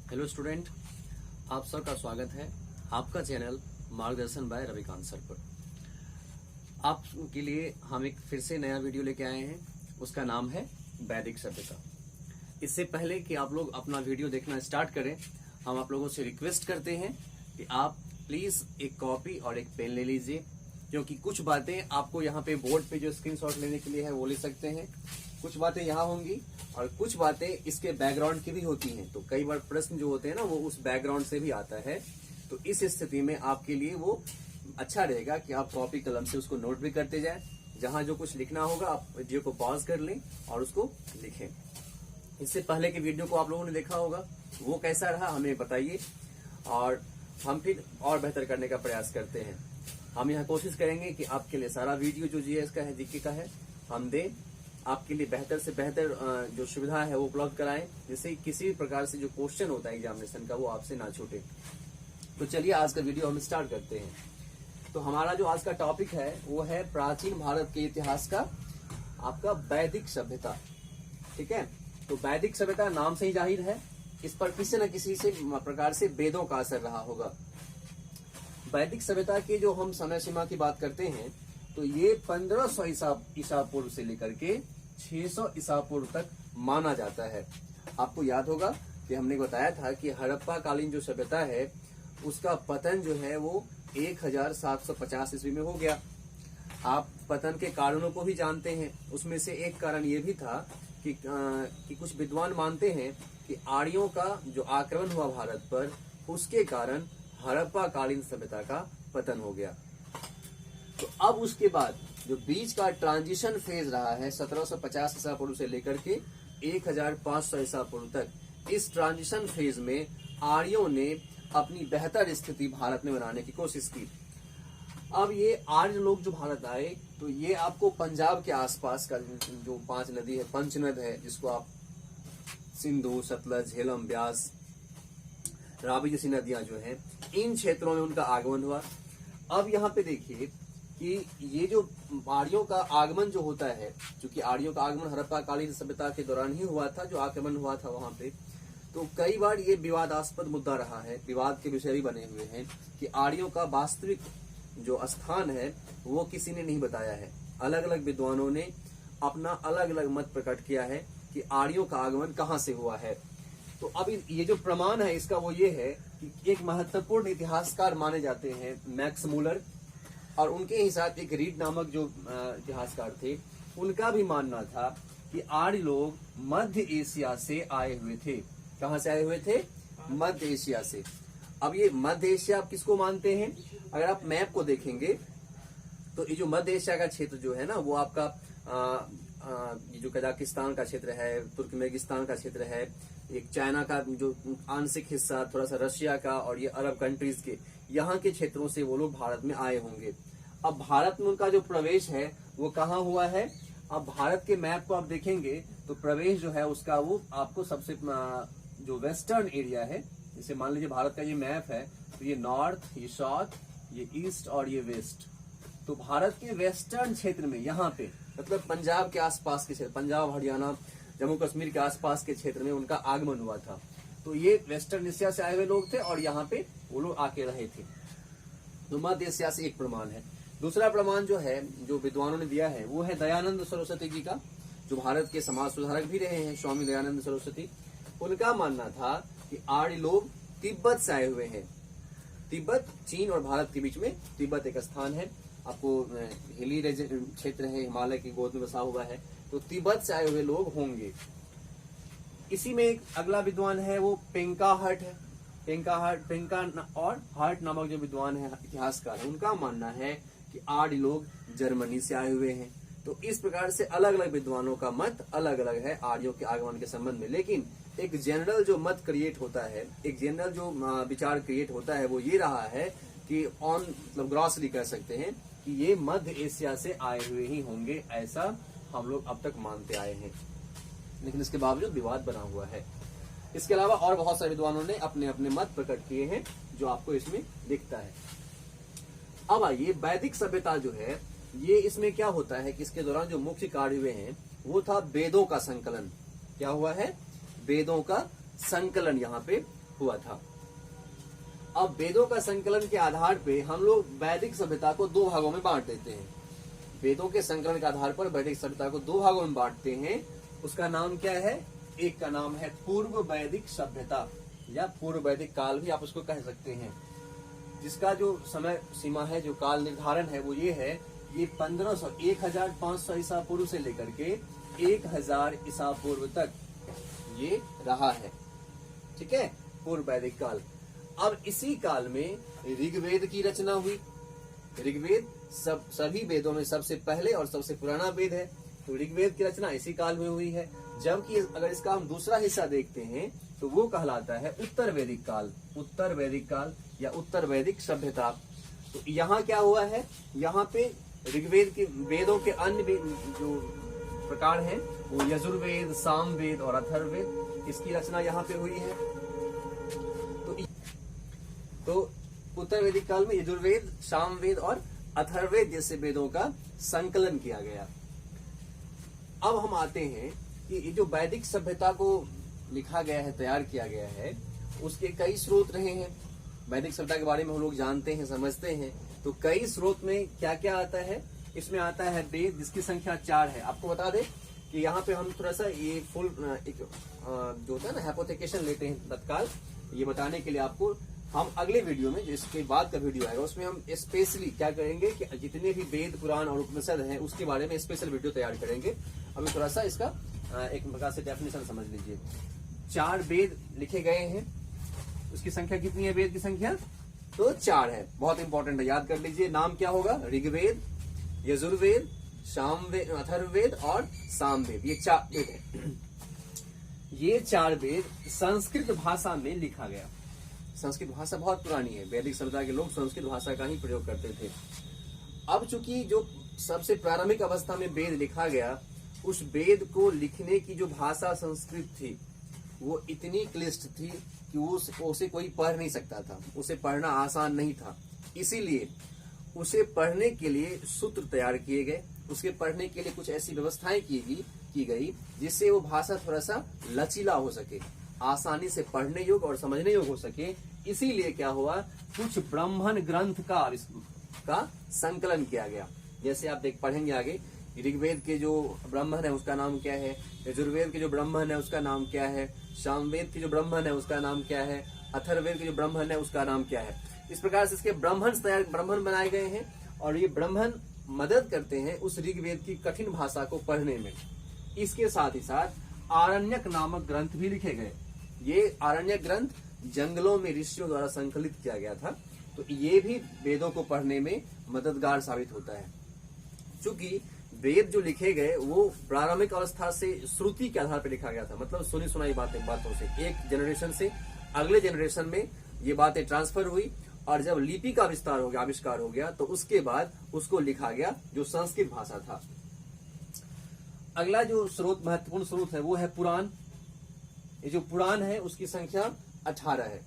Hello student, आप सबका स्वागत है आपका चैनल मार्गदर्शन बाय रविकांत सर पर। आपके लिए हम एक फिर से नया वीडियो लेके आए हैं। उसका नाम है वैदिक सभ्यता। इससे पहले कि आप लोग अपना वीडियो देखना स्टार्ट करें, हम आप लोगों से रिक्वेस्ट करते हैं कि आप प्लीज एक कॉपी और एक पेन ले लीजिए, क्योंकि कुछ बातें आपको यहाँ पे बोर्ड पे जो स्क्रीनशॉट लेने के लिए है वो ले सकते हैं, कुछ बातें यहाँ होंगी और कुछ बातें इसके बैकग्राउंड की भी होती हैं। तो कई बार प्रश्न जो होते हैं ना वो उस बैकग्राउंड से भी आता है। तो इस स्थिति में आपके लिए वो अच्छा रहेगा कि आप कॉपी कलम से उसको नोट भी करते जाएं। जहां जो कुछ लिखना होगा आप वीडियो को पॉज कर लें और उसको लिखें। इससे पहले के वीडियो को आप लोगों ने देखा होगा, वो कैसा रहा हमें बताइए और हम फिर और बेहतर करने का प्रयास करते हैं। हम यहाँ कोशिश करेंगे कि आपके लिए सारा वीडियो जो जीएस का है, जीके का है, हम दें, आपके लिए बेहतर से बेहतर जो सुविधा है वो उपलब्ध कराएं, जिससे किसी भी प्रकार से जो क्वेश्चन होता है एग्जामिनेशन का वो आपसे ना छूटे। तो चलिए आज का वीडियो हम स्टार्ट करते हैं। तो हमारा जो आज का टॉपिक है वो है प्राचीन भारत के इतिहास का आपका वैदिक सभ्यता। ठीक है, तो वैदिक सभ्यता नाम से ही जाहिर है इस पर किसी न किसी से प्रकार से वेदों का असर रहा होगा। वैदिक सभ्यता के जो हम समय सीमा की बात करते हैं तो ये 1500 ईसा पूर्व से लेकर के 600 ईसा पूर्व तक माना जाता है। आपको याद होगा कि हमने बताया था कि हड़प्पा कालीन जो सभ्यता है उसका पतन जो है वो 1750 ईस्वी में हो गया। आप पतन के कारणों को भी जानते हैं। उसमें से एक कारण ये भी था कि कुछ विद्वान मानते हैं कि आर्यों का जो आक्रमण हुआ भारत पर, उसके कारण हड़प्पा कालीन सभ्यता का पतन हो गया। तो अब उसके बाद जो बीच का ट्रांजिशन फेज रहा है 1750 ईसा पूर्व से लेकर के 1500 ईसा पूर्व तक, इस ट्रांजिशन फेज में आर्यों ने अपनी बेहतर स्थिति भारत में बनाने की कोशिश की। अब ये आर्य लोग जो भारत आए तो ये आपको पंजाब के आसपास का जो 5 नदी है, पंचनद है, जिसको आप सिंधु, सतलज, झेलम, ब्यास, रावी जैसी नदियां जो हैं, इन क्षेत्रों में उनका आगमन हुआ। अब यहाँ पे देखिए कि ये जो आर्यों का आगमन जो होता है, क्योंकि आर्यों का आगमन हड़प्पा कालीन सभ्यता के दौरान ही हुआ था, जो आक्रमण हुआ था वहां पे, तो कई बार ये विवादास्पद मुद्दा रहा है, विवाद के विषय भी बने हुए हैं कि आर्यों का वास्तविक जो स्थान है वो किसी ने नहीं बताया है। अलग अलग विद्वानों ने अपना अलग अलग मत प्रकट किया है कि आर्यों का आगमन कहाँ से हुआ है। तो अब ये जो प्रमाण है इसका वो ये है कि एक महत्वपूर्ण इतिहासकार माने जाते हैं मैक्स मूलर, और उनके ही साथ एक रीड नामक जो इतिहासकार थे, उनका भी मानना था कि आर्य लोग मध्य एशिया से आए हुए थे। कहां से आए हुए थे? मध्य एशिया से। अब ये मध्य एशिया आप किसको मानते हैं? अगर आप मैप को देखेंगे तो ये जो मध्य एशिया का क्षेत्र जो है ना वो आपका ये जो कजाकिस्तान का क्षेत्र है, तुर्कमेनिस्तान का क्षेत्र है, एक चाइना का जो आंशिक हिस्सा, थोड़ा सा रशिया का, और ये अरब कंट्रीज के यहाँ के क्षेत्रों से वो लोग भारत में आए होंगे। अब भारत में उनका जो प्रवेश है वो कहाँ हुआ है? अब भारत के मैप को आप देखेंगे तो प्रवेश जो है उसका वो आपको सबसे जो वेस्टर्न एरिया है, जैसे मान लीजिए भारत का ये मैप है तो ये नॉर्थ, ये साउथ, ये ईस्ट और ये वेस्ट। तो भारत के वेस्टर्न क्षेत्र में यहाँ पे मतलब पंजाब के आसपास के क्षेत्र, पंजाब, हरियाणा, जम्मू कश्मीर के आसपास के क्षेत्र में उनका आगमन हुआ था। तो ये वेस्टर्न एशिया से आए हुए लोग थे और यहाँ पे वो लोग आके रहे थे। तो मध्य एशिया से एक प्रमाण है। दूसरा प्रमाण जो है, जो विद्वानों ने दिया है, वो है दयानंद सरस्वती जी का, जो भारत के समाज सुधारक भी रहे हैं, स्वामी दयानंद सरस्वती। उनका मानना था कि आर्य लोग तिब्बत से आए हुए हैं। तिब्बत, चीन और भारत के बीच में तिब्बत एक स्थान है, आपको हिली क्षेत्र है, हिमालय की गोद में बसा हुआ है, तो तिब्बत से आए हुए लोग होंगे। इसी में एक अगला विद्वान है वो पेंका हट है। पेंका और हट नामक जो विद्वान है, इतिहासकार है, उनका मानना है कि आर्य लोग जर्मनी से आए हुए हैं। तो इस प्रकार से अलग अलग विद्वानों का मत अलग अलग है आर्यों के आगमन के संबंध में। लेकिन एक जनरल जो मत क्रिएट होता है, एक जनरल जो विचार क्रिएट होता है वो ये रहा है कि ऑन मतलब ग्रॉसली कह सकते हैं कि ये मध्य एशिया से आए हुए ही होंगे, ऐसा हम लोग अब तक मानते आए हैं। लेकिन इसके बावजूद विवाद बना हुआ है। इसके अलावा और बहुत सारे विद्वानों ने अपने अपने मत प्रकट किए हैं, जो आपको इसमें दिखता है। अब आइए, वैदिक सभ्यता जो है ये इसमें क्या होता है कि इसके दौरान जो मुख्य कार्य हुए हैं वो था वेदों का संकलन। क्या हुआ है? वेदों का संकलन यहाँ पे हुआ था। अब वेदों का संकलन के आधार पे हम लोग वैदिक सभ्यता को दो भागों में बांट देते हैं। वेदों के संकलन के आधार पर वैदिक सभ्यता को दो भागों में बांटते हैं। उसका नाम क्या है? एक का नाम है पूर्व वैदिक सभ्यता या पूर्व वैदिक काल भी आप उसको कह सकते हैं, जिसका जो समय सीमा है, जो काल निर्धारण है वो ये है, ये 1500 ईसा पूर्व से लेकर के 1000 ईसा पूर्व तक ये रहा है। ठीक है, पूर्व वैदिक काल। अब इसी काल में ऋग्वेद की रचना हुई। ऋग्वेद सभी वेदों में सबसे पहले और सबसे पुराना वेद है, तो ऋग्वेद की रचना इसी काल में हुई है। जबकि अगर इसका हम दूसरा हिस्सा देखते हैं तो वो कहलाता है उत्तर वैदिक काल। उत्तर वैदिक काल या उत्तर वैदिक सभ्यता। तो यहाँ क्या हुआ है? यहाँ पे ऋग्वेद के वेदों के अन्य जो प्रकार हैं वो यजुर्वेद, सामवेद और अथर्ववेद, इसकी रचना यहाँ पे हुई है। तो उत्तर वैदिक काल में यजुर्वेद, सामवेद और अथर्ववेद जैसे वेदों का संकलन किया गया। अब हम आते हैं कि ये जो वैदिक सभ्यता को लिखा गया है, तैयार किया गया है, उसके कई स्रोत रहे हैं। वैदिक सभ्यता के बारे में हम लोग जानते हैं, समझते हैं। तो कई स्रोत में क्या क्या आता है? इसमें आता है वेद, जिसकी संख्या 4 है। आपको बता दें कि यहाँ पे हम थोड़ा सा ये फुल एक जो होता है ना हाइपोथेकेशन लेते हैं तत्काल, ये बताने के लिए आपको हम अगले वीडियो में, जिसके बाद का वीडियो आएगा, उसमें हम स्पेशली क्या करेंगे कि जितने भी वेद, पुराण और उपनिषद हैं उसके बारे में स्पेशल वीडियो तैयार करेंगे। अभी थोड़ा सा इसका एक प्रकार से डेफिनेशन समझ लीजिए। 4 वेद लिखे गए हैं, उसकी संख्या कितनी है? वेद की संख्या तो 4 है। बहुत इंपॉर्टेंट है, याद कर लीजिए। नाम क्या होगा? ऋग्वेद, यजुर्वेद, सामवेद, अथर्ववेद और सामवेद। ये 4 वेद है। ये 4 वेद संस्कृत भाषा में लिखा गया। संस्कृत भाषा बहुत पुरानी है, वैदिक सभ्यता के लोग संस्कृत भाषा का ही प्रयोग करते थे। अब चूंकि जो सबसे प्रारंभिक अवस्था में वेद लिखा गया, उस वेद को लिखने की जो भाषा संस्कृत थी वो इतनी क्लिष्ट थी कि उसे कोई पढ़ नहीं सकता था, उसे पढ़ना आसान नहीं था। इसीलिए उसे पढ़ने के लिए सूत्र तैयार किए गए, उसके पढ़ने के लिए कुछ ऐसी व्यवस्थाएं की गई जिससे वो भाषा थोड़ा सा लचीला हो सके, आसानी से पढ़ने योग्य और समझने योग्य हो सके। इसीलिए क्या हुआ, कुछ ब्राह्मण ग्रंथ का संकलन किया गया। जैसे आप पढ़ेंगे आगे, ऋग्वेद के जो ब्राह्मण है उसका नाम क्या है, यजुर्वेद के जो ब्राह्मण है उसका नाम क्या है, सामवेद के जो ब्राह्मण है उसका नाम क्या है, अथर्ववेद के जो ब्राह्मण है उसका नाम क्या है। इस प्रकार से इसके ब्राह्मण बनाए गए हैं और ये ब्राह्मण मदद करते हैं उस ऋग्वेद की कठिन भाषा को पढ़ने में। इसके साथ ही साथ आरण्यक नामक ग्रंथ भी लिखे गए। ये आरण्यक ग्रंथ जंगलों में ऋषियों द्वारा संकलित किया गया था, तो ये भी वेदों को पढ़ने में मददगार साबित होता है। चूंकि वेद जो लिखे गए वो प्रारंभिक अवस्था से श्रुति के आधार पर लिखा गया था, मतलब सुनी सुनाई बातों से एक जनरेशन से अगले जनरेशन में ये बातें ट्रांसफर हुई, और जब लिपि का आविष्कार हो गया तो उसके बाद उसको लिखा गया, जो संस्कृत भाषा था। अगला जो स्रोत, महत्वपूर्ण स्रोत है, वो है पुराण। ये जो पुराण है उसकी संख्या 18 है।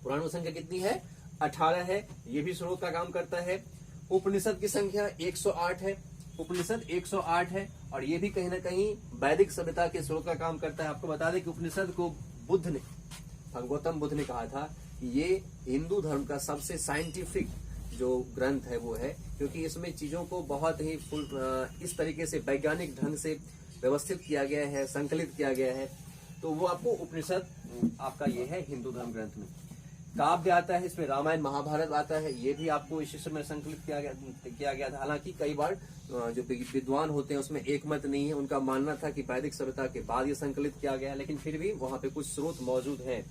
पुराण की संख्या कितनी है? 18 है। ये भी स्रोत का काम करता है। उपनिषद की संख्या 108 है। उपनिषद 108 है और ये भी कहीं ना कहीं वैदिक सभ्यता के स्रोत का काम करता है। आपको बता दें कि उपनिषद को गौतम बुद्ध ने कहा था कि ये हिंदू धर्म का सबसे साइंटिफिक जो ग्रंथ है वो है, क्योंकि इसमें चीजों को बहुत ही इस तरीके से वैज्ञानिक ढंग से व्यवस्थित किया गया है, संकलित किया गया है। तो वो आपको उपनिषद आपका ये है हिंदू धर्म ग्रंथ में। काव्य आता है, इसमें रामायण महाभारत आता है, ये भी आपको इस समय संकलित किया गया था। हालांकि कई बार जो विद्वान होते हैं उसमें एक मत नहीं है, उनका मानना था कि वैदिक सभ्यता के बाद ये संकलित किया गया, लेकिन फिर भी वहां पे कुछ स्रोत मौजूद हैं।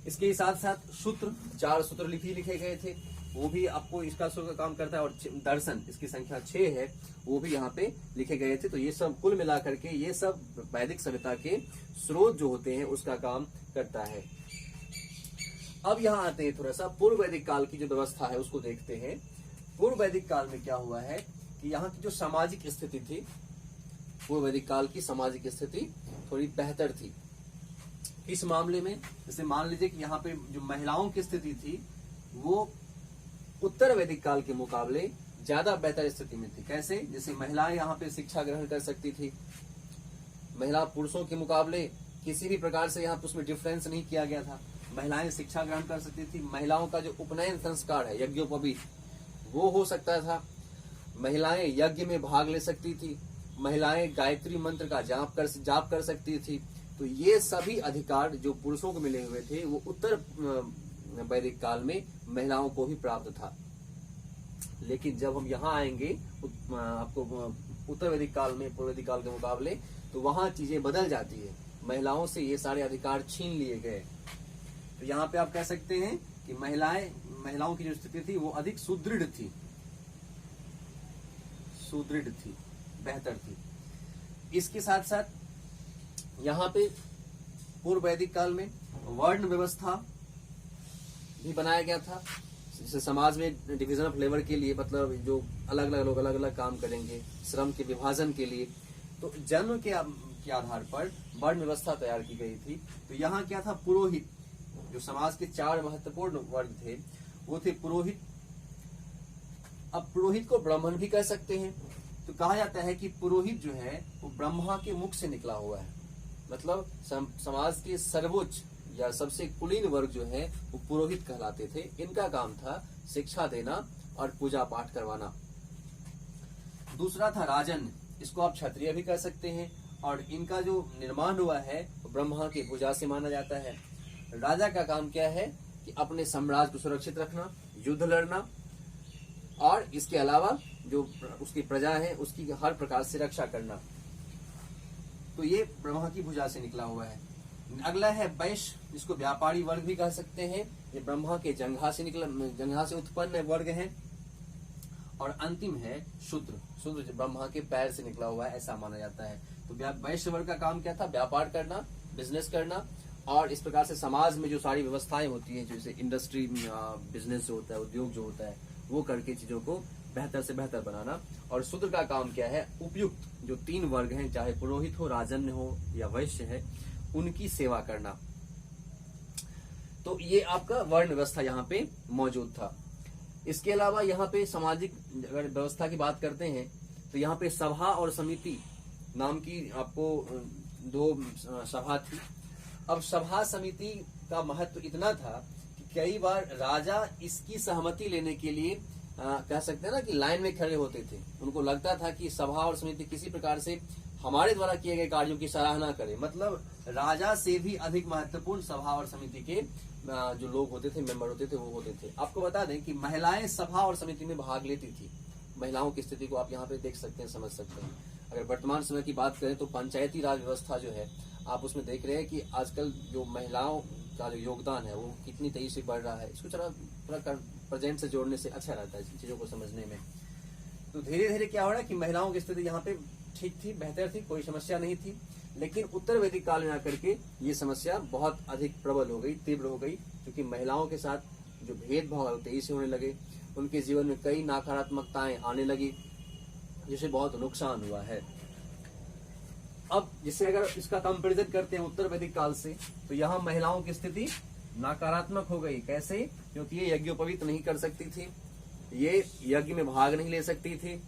इसके साथ साथ सूत्र, 4 सूत्र लिखे गए थे, वो भी आपको इसका स्रोत का काम करता है। और दर्शन, इसकी संख्या 6 है, वो भी यहाँ पे लिखे गए थे। तो ये सब कुल मिलाकर के ये सब वैदिक सभ्यता के स्रोत जो होते हैं उसका काम करता है। अब यहाँ आते हैं, थोड़ा सा पूर्व वैदिक काल की जो व्यवस्था है उसको देखते हैं। पूर्व वैदिक काल में क्या हुआ है कि यहाँ की जो सामाजिक स्थिति थी, पूर्व वैदिक काल की सामाजिक स्थिति थोड़ी बेहतर थी। इस मामले में जैसे मान लीजिए कि यहाँ पे जो महिलाओं की स्थिति थी वो उत्तर वैदिक काल के मुकाबले ज्यादा बेहतर स्थिति में थी। कैसे? जैसे महिलाएं यहाँ पे शिक्षा ग्रहण कर सकती थी, महिला पुरुषों के मुकाबले किसी भी प्रकार से यहाँ पे उसमें डिफरेंस नहीं किया गया था। महिलाएं शिक्षा ग्रहण कर सकती थी, महिलाओं का जो उपनयन संस्कार है यज्ञोपवीत वो हो सकता था, महिलाएं यज्ञ में भाग ले सकती थी, महिलाएं गायत्री मंत्र का जाप कर सकती थी। तो ये सभी अधिकार जो पुरुषों को मिले हुए थे वो उत्तर वैदिक काल में महिलाओं को भी प्राप्त था। लेकिन जब हम यहाँ आएंगे आपको उत्तर वैदिक काल में पूर्व वैदिक काल के मुकाबले, तो वहां चीजें बदल जाती है, महिलाओं से ये सारे अधिकार छीन लिए गए। तो यहाँ पे आप कह सकते हैं कि महिलाओं की जो स्थिति थी वो अधिक सुदृढ़ थी, बेहतर थी। इसके साथ साथ यहाँ पे पूर्व वैदिक काल में वर्ण व्यवस्था भी बनाया गया था, जैसे समाज में डिवीजन ऑफ लेबर के लिए, मतलब जो अलग अलग लोग अलग अलग काम करेंगे, श्रम के विभाजन के लिए। तो जन्म के आधार पर वर्ण व्यवस्था तैयार की गई थी। तो यहाँ क्या था, पुरोहित, जो समाज के 4 महत्वपूर्ण वर्ग थे वो थे पुरोहित। अब पुरोहित को ब्राह्मण भी कह सकते हैं। तो कहा जाता है कि पुरोहित जो है वो ब्रह्मा के मुख से निकला हुआ है, मतलब समाज के सर्वोच्च या सबसे कुलीन वर्ग जो है वो पुरोहित कहलाते थे। इनका काम था शिक्षा देना और पूजा पाठ करवाना। दूसरा था राजन, इसको आप क्षत्रिय भी कह सकते हैं, और इनका जो निर्माण हुआ है वो ब्रह्मा की पूजा से माना जाता है। राजा का काम क्या है कि अपने साम्राज्य को सुरक्षित रखना, युद्ध लड़ना, और इसके अलावा जो उसकी प्रजा है उसकी हर प्रकार से रक्षा करना। तो ये ब्रह्मा की भुजा से निकला हुआ है। अगला है वैश्य, जिसको व्यापारी वर्ग भी कह सकते हैं। ये ब्रह्मा के जंघा से उत्पन्न वर्ग है। और अंतिम है शूद्र, जो ब्रह्मा के पैर से निकला हुआ है, ऐसा माना जाता है। तो वैश्य वर्ग का काम क्या था, व्यापार करना, बिजनेस करना, और इस प्रकार से समाज में जो सारी व्यवस्थाएं होती हैं, जैसे इंडस्ट्री, बिजनेस जो होता है, उद्योग जो होता है, वो करके चीजों को बेहतर से बेहतर बनाना। और शूद्र का काम क्या है, उपयुक्त जो 3 वर्ग हैं, चाहे पुरोहित हो, राजन्य हो या वैश्य है, उनकी सेवा करना। तो ये आपका वर्ण व्यवस्था यहाँ पे मौजूद था। इसके अलावा यहाँ पे सामाजिक अगर व्यवस्था की बात करते हैं तो यहाँ पे सभा और समिति नाम की आपको 2 सभा थी। अब सभा समिति का महत्व इतना था कि कई बार राजा इसकी सहमति लेने के लिए कह सकते हैं ना कि लाइन में खड़े होते थे। उनको लगता था कि सभा और समिति किसी प्रकार से हमारे द्वारा किए गए कार्यों की सराहना करे, मतलब राजा से भी अधिक महत्वपूर्ण सभा और समिति के जो लोग होते थे, मेंबर होते थे, वो होते थे। आपको बता दें कि महिलाएं सभा और समिति में भाग लेती थी। महिलाओं की स्थिति को आप यहाँ पे देख सकते हैं, समझ सकते हैं। अगर वर्तमान समय की बात करें तो पंचायती राज व्यवस्था जो है, आप उसमें देख रहे हैं कि आजकल जो महिलाओं का जो योगदान है वो कितनी तेजी से बढ़ रहा है। इसको थोड़ा प्रेजेंट से जोड़ने से अच्छा रहता है चीजों को समझने में। तो धीरे धीरे क्या हो रहा है कि महिलाओं की स्थिति यहाँ पे ठीक थी, बेहतर थी, कोई समस्या नहीं थी। लेकिन उत्तर वैदिक काल में आकर के ये समस्या बहुत अधिक प्रबल हो गई, तीव्र हो गई, क्योंकि महिलाओं के साथ जो भेदभाव तेजी से होने लगे, उनके जीवन में कई नकारात्मकताएं आने लगी, जिससे बहुत नुकसान हुआ है। अब जिससे अगर इसका कंपेरिजन करते हैं उत्तर वैदिक काल से, तो यहाँ महिलाओं की स्थिति नकारात्मक हो गई। कैसे? क्योंकि ये यज्ञोपवीत नहीं कर सकती थी, ये यज्ञ में भाग नहीं ले सकती थी,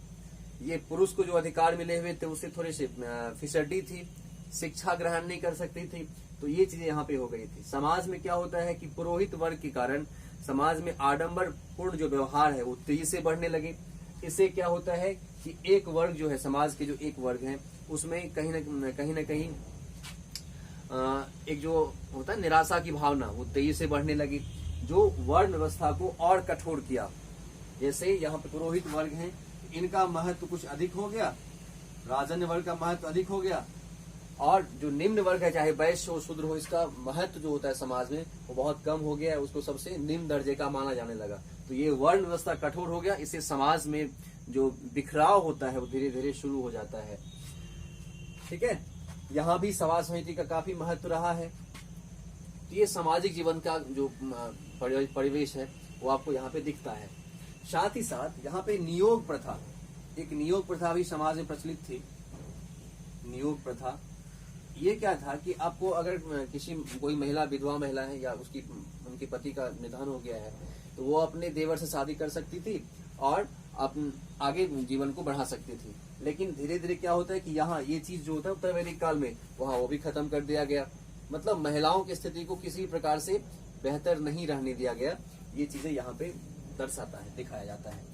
ये पुरुष को जो अधिकार मिले हुए थे उससे थोड़ी सी फिसड्डी थी, शिक्षा ग्रहण नहीं कर सकती थी। तो ये चीजें यहाँ पे हो गई थी। समाज में क्या होता है कि पुरोहित वर्ग के कारण समाज में आडंबर पूर्ण जो व्यवहार है वो तेजी से बढ़ने लगे। इससे क्या होता है कि एक वर्ग जो है, समाज के जो एक वर्ग है, उसमें कहीं न कहीं एक जो होता है निराशा की भावना, वो तेजी से बढ़ने लगी, जो वर्ण व्यवस्था को और कठोर किया। जैसे यहाँ पे पुरोहित वर्ग हैं, इनका महत्व कुछ अधिक हो गया, राजन्य वर्ग का महत्व अधिक हो गया, और जो निम्न वर्ग है, चाहे वैश्य हो, शूद्र हो, इसका महत्व जो होता है समाज में वो बहुत कम हो गया है, उसको सबसे निम्न दर्जे का माना जाने लगा। तो ये वर्ण व्यवस्था कठोर हो गया, इससे समाज में जो बिखराव होता है वो धीरे धीरे शुरू हो जाता है। ठीक है, यहाँ भी सभा समिति का काफी महत्व रहा है। तो ये सामाजिक जीवन का जो परिवेश है वो आपको यहाँ पे दिखता है। साथ ही साथ यहाँ पे नियोग प्रथा, एक नियोग प्रथा भी समाज में प्रचलित थी। नियोग प्रथा ये क्या था कि आपको अगर कोई महिला विधवा महिला है या उनके पति का निधन हो गया है, तो वो अपने देवर से शादी कर सकती थी और आगे जीवन को बढ़ा सकती थी। लेकिन धीरे धीरे क्या होता है कि यहाँ ये चीज जो होता है उत्तर वैदिक काल में, वहाँ वो भी खत्म कर दिया गया। मतलब महिलाओं की स्थिति को किसी प्रकार से बेहतर नहीं रहने दिया गया। ये चीजें यहाँ पे दर्शाता है, दिखाया जाता है।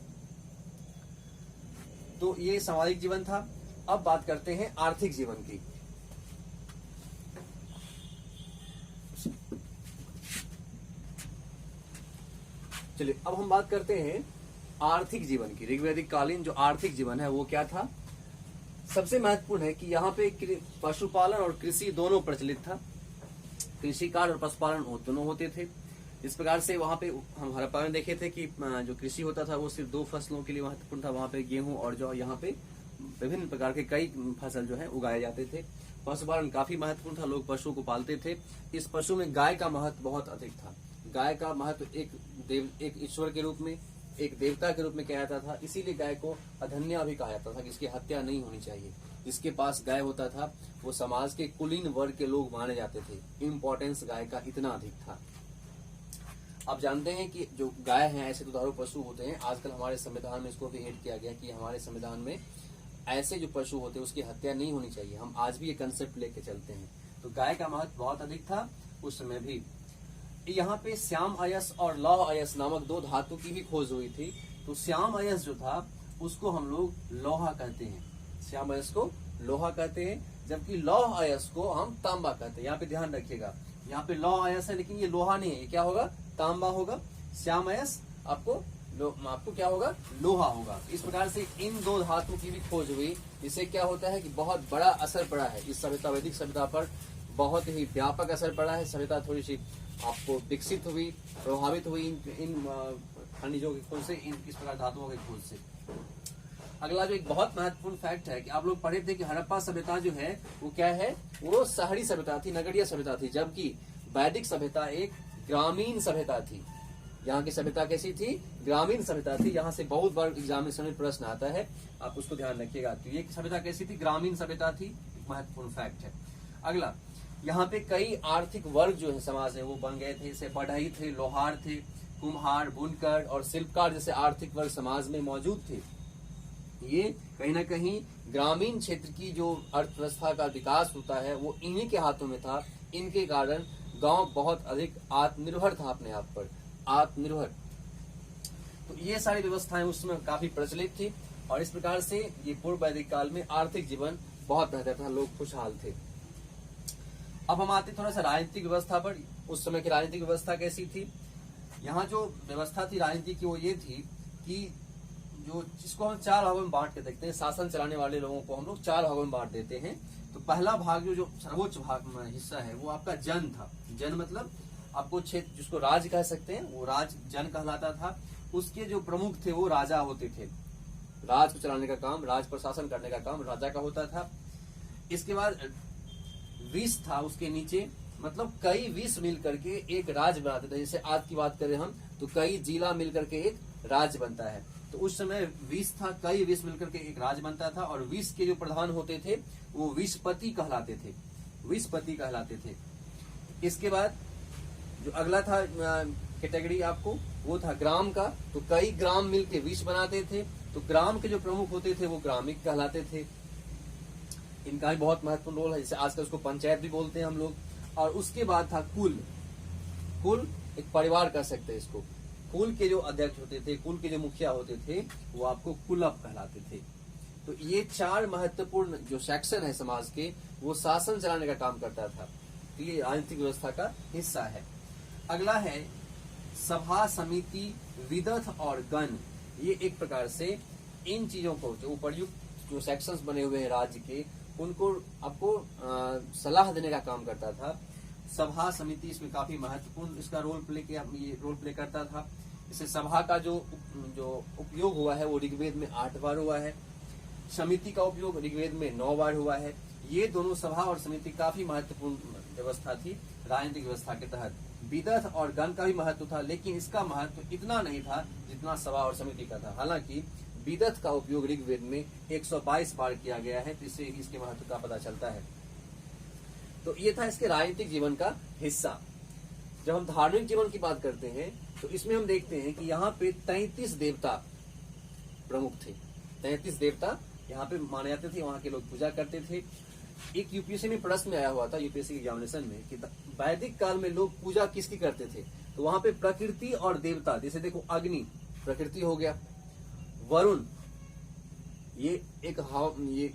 तो ये सामाजिक जीवन था। अब बात करते हैं आर्थिक जीवन की। चलिए अब हम बात करते हैं आर्थिक जीवन की। ऋग्वैदिक कालीन जो आर्थिक जीवन है वो क्या था। सबसे महत्वपूर्ण है कि यहाँ पे पशुपालन और कृषि दोनों प्रचलित था। कृषि कार्य और पशुपालन दोनों होते थे। इस प्रकार से वहाँ पे हम हड़प्पा में देखे थे कि जो कृषि होता था वो सिर्फ 2 फसलों के लिए महत्वपूर्ण था। वहाँ पे गेहूं और जो यहाँ पे विभिन्न प्रकार के कई फसल जो है उगाए जाते थे। पशुपालन काफी महत्वपूर्ण था, लोग पशु को पालते थे। इस पशु में गाय का महत्व बहुत अधिक था। गाय का महत्व एक ईश्वर के रूप में, एक देवता के रूप में कहा जाता था। इसीलिए गाय को अधन्या भी कहा जाता था कि इसकी हत्या नहीं होनी चाहिए। जिसके पास गाय होता था वो समाज के कुलीन वर्ग के लोग माने जाते थे। इम्पोर्टेंस गाय का इतना अधिक था। आप जानते हैं कि जो गाय है ऐसे दुधारू पशु होते हैं। आजकल हमारे संविधान में इसको भी ऐड किया गया कि हमारे संविधान में ऐसे जो पशु होते हैं उसकी हत्या नहीं होनी चाहिए। हम आज भी ये कंसेप्ट लेके चलते हैं। तो गाय का महत्व बहुत अधिक था उस समय भी। यहाँ पे श्याम अयस और लौह अयस नामक 2 धातु की भी खोज हुई थी। तो श्याम अयस जो था उसको हम लोग लोहा कहते हैं। श्याम अयस को लोहा कहते हैं, जबकि लौह अयस को हम तांबा कहते हैं। यहाँ पे ध्यान रखिएगा, यहाँ पे लौह अयस है लेकिन ये लोहा नहीं है। ये क्या होगा, तांबा होगा। श्याम अयस आपको क्या होगा, लोहा होगा। इस प्रकार से इन 2 धातु की भी खोज हुई। इससे क्या होता है कि बहुत बड़ा असर पड़ा है इस सभ्यता, वैदिक सभ्यता पर बहुत ही व्यापक असर पड़ा है। सभ्यता थोड़ी सी आपको विकसित हुई, प्रभावित हुई इन खनिजों की खोज से, इस प्रकार धातुओं की खोज से। अगला जो एक बहुत महत्वपूर्ण फैक्ट है कि आप लोग पढ़े थे कि हड़प्पा सभ्यता जो है वो क्या है, वो शहरी सभ्यता थी, नगरीय सभ्यता थी। जबकि वैदिक सभ्यता एक ग्रामीण सभ्यता थी। यहाँ की सभ्यता कैसी थी, ग्रामीण सभ्यता थी। यहाँ से बहुत बार एग्जामिनेशन में प्रश्न आता है, आप उसको ध्यान रखिएगा। तो ये सभ्यता कैसी थी, ग्रामीण सभ्यता थी। एक महत्वपूर्ण फैक्ट है। अगला, यहाँ पे कई आर्थिक वर्ग जो है समाज है वो बन गए थे। जैसे बढ़ई थे, लोहार थे, कुम्हार, बुनकर और शिल्पकार जैसे आर्थिक वर्ग समाज में मौजूद थे। ये कहीं ना कहीं ग्रामीण क्षेत्र की जो अर्थव्यवस्था का विकास होता है वो इन्हीं के हाथों में था। इनके कारण गांव बहुत अधिक आत्मनिर्भर था, अपने आप पर आत्मनिर्भर। तो ये सारी व्यवस्थाएं उस समय काफी प्रचलित थी और इस प्रकार से ये पूर्व वैदिक काल में आर्थिक जीवन बहुत बेहतर था, लोग खुशहाल थे। अब हम आते थोड़ा सा राजनीतिक व्यवस्था पर। उस समय की राजनीतिक व्यवस्था कैसी थी। यहाँ जो व्यवस्था थी राजनीति की वो ये थी कि जो जिसको हम 4 भागों में बांट के देखते हैं, शासन चलाने वाले लोगों को हम लोग 4 भागों में बांट देते हैं। तो पहला भाग जो सर्वोच्च भाग हिस्सा है वो आपका जन था। जन मतलब आपको क्षेत्र जिसको राज कह सकते हैं, वो राज जन कहलाता था। उसके जो प्रमुख थे वो राजा होते थे। राज को चलाने का काम, राज प्रशासन करने का काम राजा का होता था। इसके बाद विष था उसके नीचे, मतलब कई विष मिल करके एक राज्य बनाते थे। जैसे आज की बात करें हम तो कई जिला मिल करके एक राज्य बनता है। तो उस समय विष था, कई विष मिलकर के एक राज्य बनता था। और विष के जो प्रधान होते थे वो विषपति कहलाते थे, विषपति कहलाते थे। इसके बाद जो अगला था कैटेगरी आपको, वो था ग्राम का। तो कई ग्राम मिलके विष बनाते थे। तो ग्राम के जो प्रमुख होते थे वो ग्रामिक कहलाते थे। इनका भी बहुत महत्वपूर्ण रोल है। जैसे आजकल उसको पंचायत भी बोलते हैं हम लोग। और उसके बाद था कुल। कुल एक परिवार कह सकते हैं इसको। कुल के जो अध्यक्ष होते थे, कुल के जो मुखिया होते थे वो आपको कुलप कहलाते थे। तो ये 4 महत्वपूर्ण जो सेक्शन है समाज के, वो शासन चलाने का काम करता था। तो ये राजनीतिक व्यवस्था का हिस्सा है। अगला है सभा, समिति, विदथ और गण। ये एक प्रकार से इन चीजों को जो उपर्युक्त जो सेक्शंस बने हुए हैं राज्य के, उनको आपको सलाह देने का काम करता था। सभा समिति इसमें काफी महत्वपूर्ण इसका रोल प्ले करता था। इसे सभा का जो उपयोग हुआ है वो ऋग्वेद में 8 बार हुआ है। समिति का उपयोग ऋग्वेद में 9 बार हुआ है। ये दोनों सभा और समिति काफी महत्वपूर्ण व्यवस्था थी राजनीतिक व्यवस्था के तहत। विदथ और गण का भी महत्व था, लेकिन इसका महत्व इतना नहीं था जितना सभा और समिति का था। हालांकि विदथ का उपयोग ऋग्वेद में 122 बार किया गया है, तो इससे इसके महत्व का पता चलता है। तो ये था इसके राजनीतिक जीवन का हिस्सा। जब हम धार्मिक जीवन की बात करते हैं तो इसमें हम देखते हैं कि यहाँ पे 33 देवता प्रमुख थे। 33 देवता यहाँ पे माने जाते थे, वहां के लोग पूजा करते थे। एक यूपीएससी में प्रश्न में आया हुआ था, यूपीएससी एग्जामिनेशन में, कि वैदिक काल में लोग पूजा किसकी करते थे। तो वहां पे प्रकृति और देवता, जैसे देखो अग्नि प्रकृति हो गया, वरुण ये एक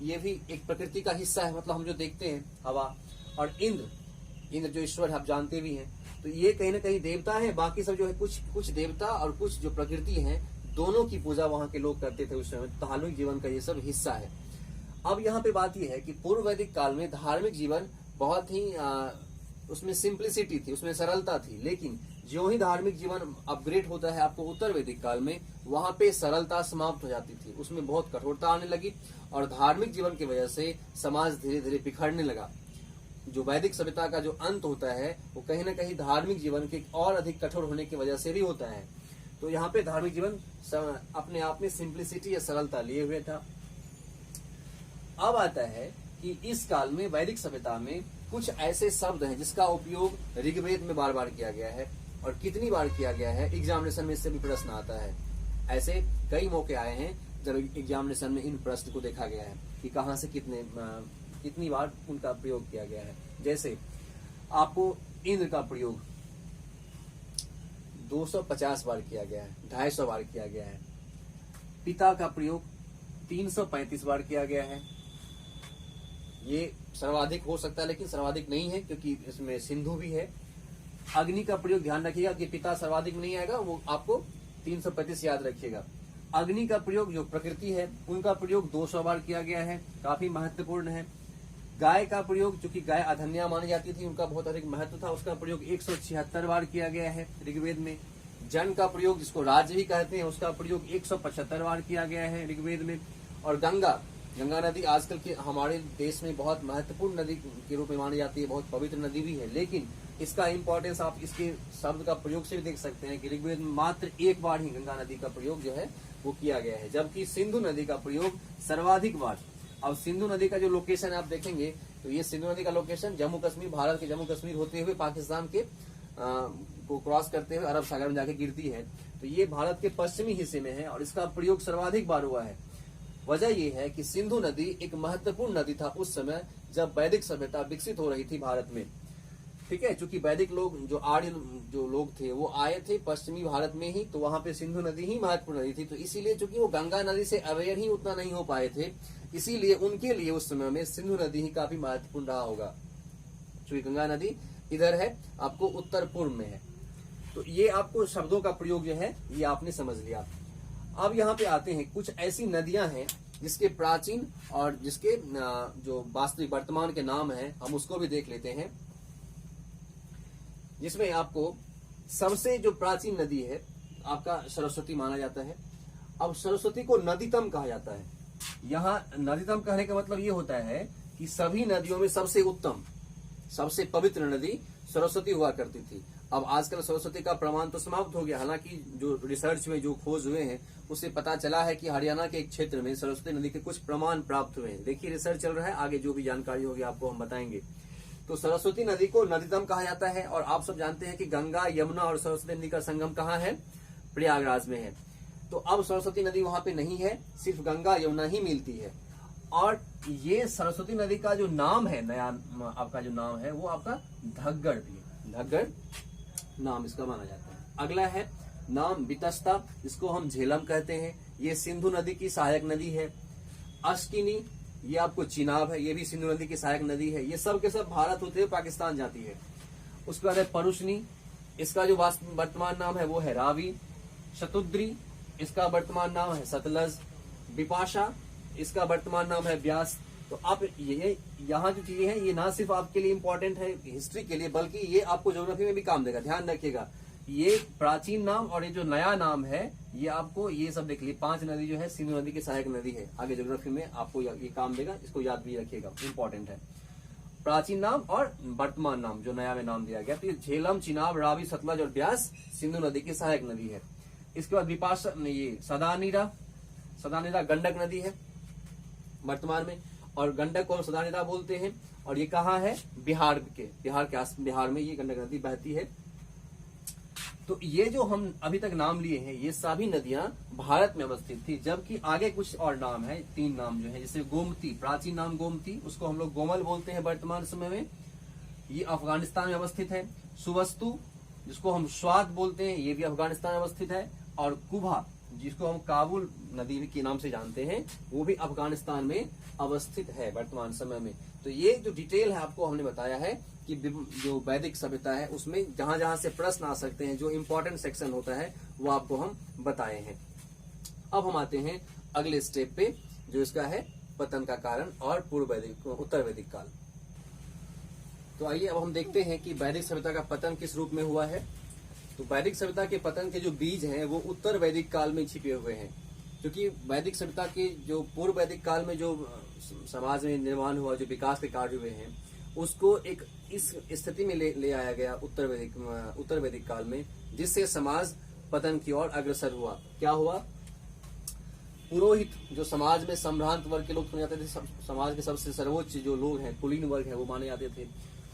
ये भी एक प्रकृति का हिस्सा है, मतलब हम जो देखते हैं हवा, और इंद्र जो ईश्वर है आप जानते भी हैं, तो ये कहीं ना कहीं देवता है। बाकी सब जो है कुछ देवता और कुछ जो प्रकृति है, दोनों की पूजा वहां के लोग करते थे उस समय। धार्मिक जीवन का ये सब हिस्सा है। अब यहाँ पे बात यह है कि पूर्व वैदिक काल में धार्मिक जीवन बहुत ही उसमें सिंप्लिसिटी थी, उसमें सरलता थी। लेकिन जो ही धार्मिक जीवन अपग्रेड होता है आपको उत्तर वैदिक काल में, वहां पे सरलता समाप्त हो जाती थी, उसमें बहुत कठोरता आने लगी और धार्मिक जीवन की वजह से समाज धीरे धीरे बिखरने लगा। जो वैदिक सभ्यता का जो अंत होता है वो कहीं ना कहीं धार्मिक जीवन के और अधिक कठोर होने की वजह से भी होता है। तो यहाँ पे धार्मिक जीवन अपने आप में सिंप्लिसिटी या सरलता लिए हुए था। अब आता है कि इस काल में वैदिक सभ्यता में कुछ ऐसे शब्द हैं जिसका उपयोग ऋग्वेद में बार बार किया गया है, और कितनी बार किया गया है एग्जामिनेशन में इससे भी प्रश्न आता है। ऐसे कई मौके आए हैं जब एग्जामिनेशन में इन प्रश्न को देखा गया है कि कहां से कितनी बार उनका प्रयोग किया गया है। जैसे आपको इंद्र का प्रयोग 250 बार किया गया है, 250 बार किया गया है। पिता का प्रयोग 335 बार किया गया है। ये सर्वाधिक हो सकता है लेकिन सर्वाधिक नहीं है, क्योंकि इसमें सिंधु भी है। अग्नि का प्रयोग ध्यान रखिएगा कि पिता सर्वाधिक नहीं आएगा, वो आपको 335 याद रखिएगा। अग्नि का प्रयोग जो प्रकृति है उनका प्रयोग 200 बार किया गया है, काफी महत्वपूर्ण है। गाय का प्रयोग, चूंकि गाय अधन्या मानी जाती थी, उनका बहुत अधिक महत्व था, उसका प्रयोग 176 बार किया गया है ऋग्वेद में। जन का प्रयोग, जिसको राज्य भी कहते हैं, उसका प्रयोग 175 बार किया गया है ऋग्वेद में। और गंगा नदी आजकल के हमारे देश में बहुत महत्वपूर्ण नदी के रूप में मानी जाती है, बहुत पवित्र नदी भी है। लेकिन इसका इंपॉर्टेंस आप इसके शब्द का प्रयोग से भी देख सकते हैं कि ऋग्वेद में मात्र एक बार ही गंगा नदी का प्रयोग जो है वो किया गया है, जबकि सिंधु नदी का प्रयोग सर्वाधिक बार। अब सिंधु नदी का जो लोकेशन आप देखेंगे तो ये सिंधु नदी का लोकेशन जम्मू कश्मीर, भारत के जम्मू कश्मीर होते हुए पाकिस्तान के को क्रॉस करते हुए अरब सागर में जाके गिरती है। तो ये भारत के पश्चिमी हिस्से में है और इसका प्रयोग सर्वाधिक बार हुआ है। वजह यह है कि सिंधु नदी एक महत्वपूर्ण नदी था उस समय जब वैदिक सभ्यता विकसित हो रही थी भारत में। ठीक है, चूंकि वैदिक लोग जो आर्य जो लोग थे वो आए थे पश्चिमी भारत में ही, तो वहां पे सिंधु नदी ही महत्वपूर्ण नदी थी। तो इसीलिए चूंकि वो गंगा नदी से अवेयर ही उतना नहीं हो पाए थे, इसीलिए उनके लिए उस समय में सिंधु नदी ही काफी महत्वपूर्ण रहा होगा। चूंकि गंगा नदी इधर है, आपको उत्तर पूर्व में है। तो ये आपको शब्दों का प्रयोग जो है ये आपने समझ लिया। अब यहाँ पे आते हैं, कुछ ऐसी नदियां हैं जिसके प्राचीन और जिसके जो वास्तविक वर्तमान के नाम है, हम उसको भी देख लेते हैं। जिसमें आपको सबसे जो प्राचीन नदी है आपका सरस्वती माना जाता है। अब सरस्वती को नदीतम कहा जाता है। यहाँ नदीतम कहने का मतलब ये होता है कि सभी नदियों में सबसे उत्तम, सबसे पवित्र नदी सरस्वती हुआ करती थी। अब आजकल सरस्वती का प्रमाण तो समाप्त हो गया, हालांकि जो रिसर्च में जो खोज हुए हैं उससे पता चला है कि हरियाणा के एक क्षेत्र में सरस्वती नदी के कुछ प्रमाण प्राप्त हुए हैं। देखिए रिसर्च चल रहा है, आगे जो भी जानकारी होगी आपको हम बताएंगे। तो सरस्वती नदी को नदीतम कहा जाता है। और आप सब जानते हैं कि गंगा, यमुना और सरस्वती नदी का संगम कहाँ है? प्रयागराज में है। तो अब सरस्वती नदी वहां पे नहीं है, सिर्फ गंगा यमुना ही मिलती है। और ये सरस्वती नदी का जो नाम है, नया आपका जो नाम है वो आपका धग्गड़ भी है। धग्गड़ नाम इसका माना जाता है। अगला है नाम वितस्ता, इसको हम झेलम कहते हैं। ये सिंधु नदी की सहायक नदी है। अश्किनी, ये आपको चिनाब है, ये भी सिंधु नदी की सहायक नदी है। ये सब के सब भारत होते हुए पाकिस्तान जाती है। उसके बाद है परुष्णी, इसका जो वर्तमान नाम है वो है रावी। शतुद्री, इसका वर्तमान नाम है सतलज। विपाशा, इसका वर्तमान नाम है ब्यास। तो आप ये यहाँ जो चीजें हैं ये ना सिर्फ आपके लिए इम्पोर्टेंट है हिस्ट्री के लिए, बल्कि ये आपको ज्योग्राफी में भी काम देगा। ध्यान रखिएगा, ये प्राचीन नाम और ये जो नया नाम है ये आपको ये सब देख लीजिए। 5 नदी जो है सिंधु नदी की सहायक नदी है। आगे ज्योग्राफी में आपको ये काम देगा, इसको याद भी रखिएगा, इम्पोर्टेंट है। प्राचीन नाम और वर्तमान नाम जो नया में नाम दिया गया। तो ये झेलम, चिनाब, रावी, सतलज और ब्यास सिंधु नदी की सहायक नदी है। इसके बाद विपाशा, ये सदानीरा गंडक नदी है वर्तमान में, और गंडक को हम सदानीरा बोलते हैं। और ये कहाँ है? बिहार में ये गंडक नदी बहती है। तो ये जो हम अभी तक नाम लिए हैं ये सभी नदियां भारत में अवस्थित थी, जबकि आगे कुछ और नाम है, 3 नाम जो है, जैसे गोमती, प्राचीन नाम गोमती, उसको हम लोग गोमल बोलते हैं वर्तमान समय में, ये अफगानिस्तान में अवस्थित है। सुवस्तु, जिसको हम स्वात बोलते हैं, ये भी अफगानिस्तान में अवस्थित है। और कुभा, जिसको हम काबुल नदी के नाम से जानते हैं, वो भी अफगानिस्तान में अवस्थित है वर्तमान समय में। तो ये जो डिटेल है आपको हमने बताया है कि जो वैदिक सभ्यता है उसमें जहां जहां से प्रश्न आ सकते हैं, जो इम्पोर्टेंट सेक्शन होता है वो आपको हम बताए हैं। अब हम आते हैं अगले स्टेप पे, जो इसका है पतन का कारण और पूर्व वैदिक उत्तर वैदिक काल। तो आइए अब हम देखते हैं कि वैदिक सभ्यता का पतन किस रूप में हुआ है। तो वैदिक सभ्यता के पतन के जो बीज हैं वो उत्तर वैदिक काल में छिपे हुए हैं, क्योंकि वैदिक सभ्यता के जो पूर्व वैदिक काल में जो समाज में निर्माण हुआ, जो विकास के कार्य हुए हैं, उसको एक इस स्थिति में ले आया गया उत्तर वैदिक काल में, जिससे समाज पतन की ओर अग्रसर हुआ। क्या हुआ? पुरोहित, जो समाज में संभ्रांत वर्ग के लोग सुने जाते थे, समाज के सबसे सर्वोच्च जो लोग हैं, कुलीन वर्ग है, वो माने जाते थे,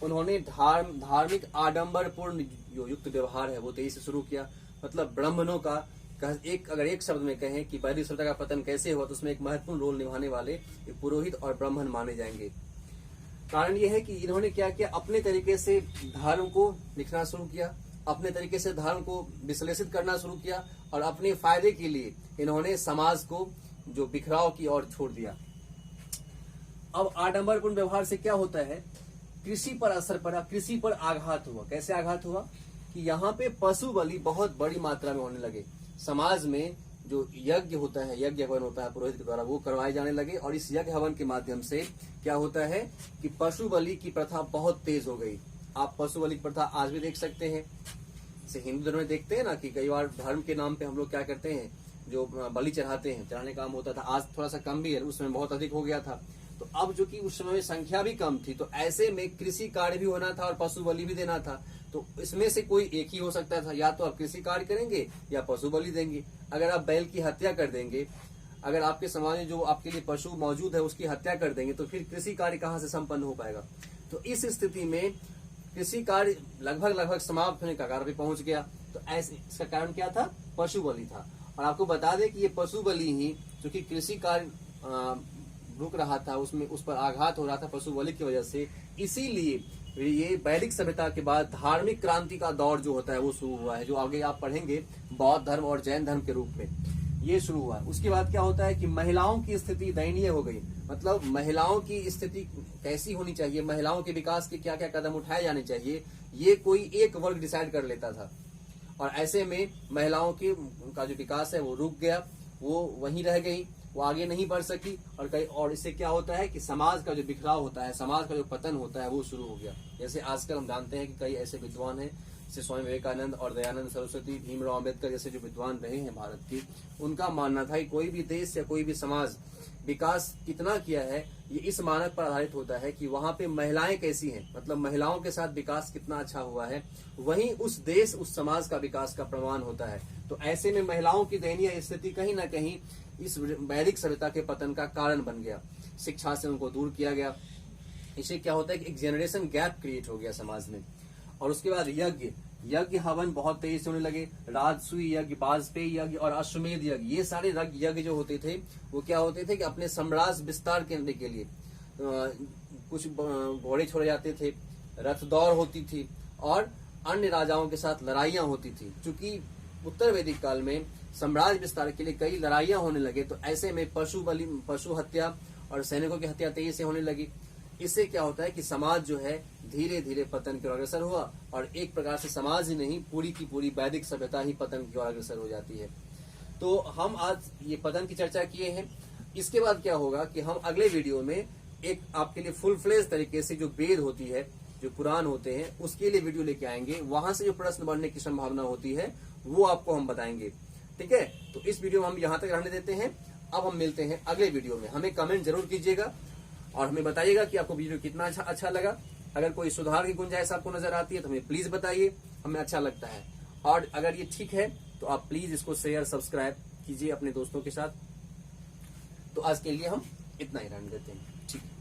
उन्होंने धार्मिक आडंबरपूर्ण जो युक्त व्यवहार है वो तेजी से शुरू किया। मतलब ब्राह्मणों का अगर एक शब्द में कहें कि वैदिक सभ्यता का पतन कैसे हुआ, तो उसमें एक महत्वपूर्ण रोल निभाने वाले पुरोहित और ब्राह्मण माने जाएंगे। कारण यह है कि इन्होंने क्या किया, अपने तरीके से धर्म को लिखना शुरू किया, अपने तरीके से धर्म को विश्लेषित करना शुरू किया, और अपने फायदे के लिए इन्होंने समाज को जो बिखराव की ओर छोड़ दिया। अब आडंबरपूर्ण व्यवहार से क्या होता है, कृषि पर असर पड़ा, कृषि पर आघात हुआ। कैसे आघात हुआ कि यहाँ पे पशु बलि बहुत बड़ी मात्रा में होने लगे। समाज में जो यज्ञ होता है, यज्ञ हवन होता है पुरोहित के द्वारा, वो करवाए जाने लगे, और इस यज्ञ हवन के माध्यम से क्या होता है कि पशु बलि की प्रथा बहुत तेज हो गई। आप पशु बलि की प्रथा आज भी देख सकते हैं। जैसे हिंदू धर्म में देखते हैं ना कि कई बार धर्म के नाम पे हम लोग क्या करते हैं, जो बलि चढ़ाते हैं, चढ़ाने का काम होता था। आज थोड़ा सा कम भी है, उस समय बहुत अधिक हो गया था। तो अब जो कि उस समय में संख्या भी कम थी, तो ऐसे में कृषि कार्य भी होना था और पशु बलि भी देना था। तो इसमें से कोई एक ही हो सकता था, या तो आप कृषि कार्य करेंगे या पशु बलि देंगे। अगर आप बैल की हत्या कर देंगे, अगर आपके समाज में जो आपके लिए पशु मौजूद है उसकी हत्या कर देंगे, तो फिर कृषि कार्य कहाँ से संपन्न हो पाएगा। तो इस स्थिति में कृषि कार्य लगभग समाप्त होने का कारण भी पहुंच गया। तो ऐसे इसका कारण क्या था, पशु बलि था। और आपको बता दें कि ये पशु बलि ही, जो कि कृषि कार्य रुक रहा था, उसमें उस पर आघात हो रहा था पशु बलि की वजह से, इसीलिए ये वैदिक सभ्यता के बाद धार्मिक क्रांति का दौर जो होता है वो शुरू हुआ है, जो आगे आप पढ़ेंगे बौद्ध धर्म और जैन धर्म के रूप में ये शुरू हुआ। उसके बाद क्या होता है कि महिलाओं की स्थिति दयनीय हो गई। मतलब महिलाओं की स्थिति कैसी होनी चाहिए, महिलाओं के विकास के क्या क्या कदम उठाए जाने चाहिए, ये कोई एक वर्ग डिसाइड कर लेता था। और ऐसे में महिलाओं का जो विकास है वो रुक गया, वो वहीं रह गई, वो आगे नहीं बढ़ सकी। और इससे क्या होता है कि समाज का जो बिखराव होता है, समाज का जो पतन होता है वो शुरू हो गया। जैसे आजकल हम जानते हैं कि कई ऐसे विद्वान हैं, जैसे स्वामी विवेकानंद और दयानंद सरस्वती, भीमराव अम्बेडकर जैसे जो विद्वान रहे हैं भारत की, उनका मानना था कि कोई भी देश या कोई भी समाज विकास कितना किया है ये इस मानक पर आधारित होता है कि वहां पे महिलाएं कैसी हैं, मतलब महिलाओं के साथ विकास कितना अच्छा हुआ है, वहीं उस देश उस समाज का विकास का प्रमाण होता है। तो ऐसे में महिलाओं की दयनीय स्थिति कहीं ना कहीं इस वैदिक सभ्यता के पतन का कारण बन गया। शिक्षा से उनको दूर किया गया। इससे क्या होता है कि एक जनरेशन गैप क्रिएट हो गया समाज में। और उसके बाद यज्ञ हवन बहुत तेजी से होने लगे। राजसूय यज्ञ, वाजपेयी यज्ञ और अश्वमेध यज्ञ, ये सारे यज्ञ जो होते थे वो क्या होते थे कि अपने साम्राज्य विस्तार करने के लिए कुछ घोड़े छोड़े जाते थे, रथ दौड़ होती थी और अन्य राजाओं के साथ लड़ाइयां होती थी। क्योंकि उत्तर वैदिक काल में साम्राज्य विस्तार के लिए कई लड़ाइयां होने लगे, तो ऐसे में पशु हत्या और सैनिकों की हत्या तेजी से होने लगी। इससे क्या होता है कि समाज जो है धीरे धीरे पतन की ओर अग्रसर हुआ, और एक प्रकार से समाज ही नहीं पूरी की पूरी वैदिक सभ्यता ही पतन की ओर अग्रसर हो जाती है। तो हम आज ये पतन की चर्चा किए हैं। इसके बाद क्या होगा कि हम अगले वीडियो में एक आपके लिए फुल फ्लेज तरीके से जो वेद होती है, जो पुराण होते हैं, उसके लिए वीडियो लेके आएंगे। वहां से जो प्रश्न बनने की संभावना होती है वो आपको हम बताएंगे। ठीक है, तो इस वीडियो में हम यहाँ तक रहने देते हैं। अब हम मिलते हैं अगले वीडियो में। हमें कमेंट जरूर कीजिएगा और हमें बताइएगा कि आपको वीडियो कितना अच्छा लगा। अगर कोई सुधार की गुंजाइश आपको नजर आती है तो हमें प्लीज बताइए, हमें अच्छा लगता है। और अगर ये ठीक है तो आप प्लीज इसको शेयर सब्सक्राइब कीजिए अपने दोस्तों के साथ। तो आज के लिए हम इतना ही रहने देते हैं। ठीक है।